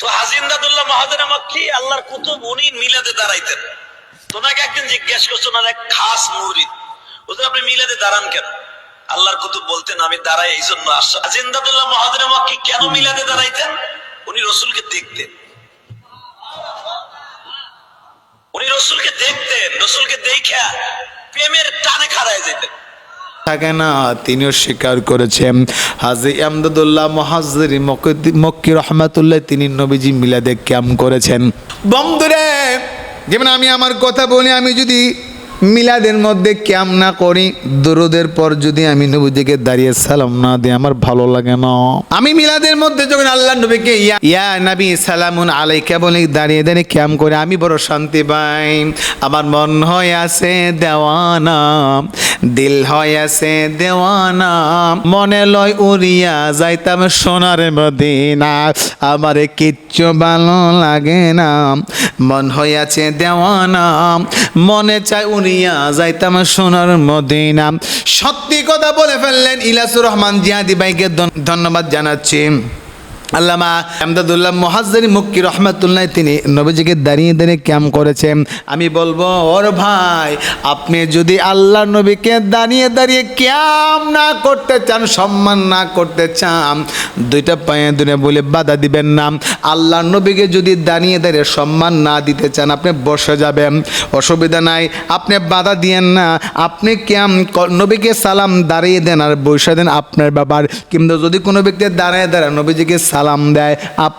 তো হাজী ইমদাদুল্লাহ মহাজের মক্কি আল্লাহর কুতুব, উনি মিলাদে দাঁড়াইতেন। তোনাকে একদিন জিজ্ঞেস করছেন, এক খাস মুরিদ, হুজুর আপনি মিলাদে দাঁড়ান কেন? আল্লাহর কুতুব বলতেন, আমি দাঁড়াই এই জন্য আসছি। হাজী ইমদাদুল্লাহ মহাজের মক্কি কেন মিলাদে দাঁড়াইতেন? উনি রসুলকে দেখতেন, উনি রসুলকে দেখতেন, রসুলকে দেখা প্রেমের টানে খাড়ায় যেতেন। থাকে না, তিনিও স্বীকার করেছেন হাজী ইমদাদুল্লাহ মুহাজ্জির মক্কি রহমাতুল্লাহ তিনি নবীজি মিলাদে ক্যাম্প করেছেন। বন্ধুরে, যেমন আমি আমার কথা বলি, আমি যদি মিলাদের মধ্যে ক্যাম্প না করি, দুরুদের পর যদি আমি নবীজিকে দাঁড়িয়ে সালাম না দিই, আমার ভালো লাগে না। আমি মিলাদের মধ্যে যখন আল্লাহ নবীকে ইয়া নবী সালামুন আলাইকা বলে দাঁড়িয়ে দাঁড়িয়ে ক্যাম্প করে আমি বড় শান্তি পাই। আমার মন হয়ে আছে দেওয়ানা, দিল হয়ে আছে দেওয়ানা, মনে লয় উড়িয়া যাইতাম সোনার মদিনা, আমারে কিচ্ছু ভালো লাগে না, মন হয়ে আছে দেওয়ানা, মনে চাই উড়িয়া যাইতাম সোনার মদিনা। সত্যি কথা বলে ফেললেন। ইলিয়াসুর রহমান জিহাদি ভাইকে ধন্যবাদ জানাচ্ছি। আল্লামা ইমদাদুল্লাহ মুহাজ্জির মক্কি রহমাতুল্লাহ তিনি নবীজিকে দাঁড়িয়ে দাঁড়িয়ে ক্যাম্প করেছেন। আমি বলবো, ওর ভাই, আপনি যদি আল্লাহ নবীকে দাঁড়িয়ে দাঁড়িয়ে ক্যাম্প না করতে চান, সম্মান না করতে চান, দুইটা পায়ে দুনে বলে বাধা দিবেন না। আল্লাহ নবীকে যদি দাঁড়িয়ে দাঁড়িয়ে সম্মান না দিতে চান, আপনি বসে যাবেন, অসুবিধা নাই, আপনি বাধা দিয়েন না। আপনি ক্যাম্প নবীকে সালাম দাঁড়িয়ে দেন আর বসে দেন, আপনার ব্যাপার। কিন্তু যদি কোনো ব্যক্তি দাঁড়িয়ে দাঁড়ায় নবীজিকে সালাম দেয়,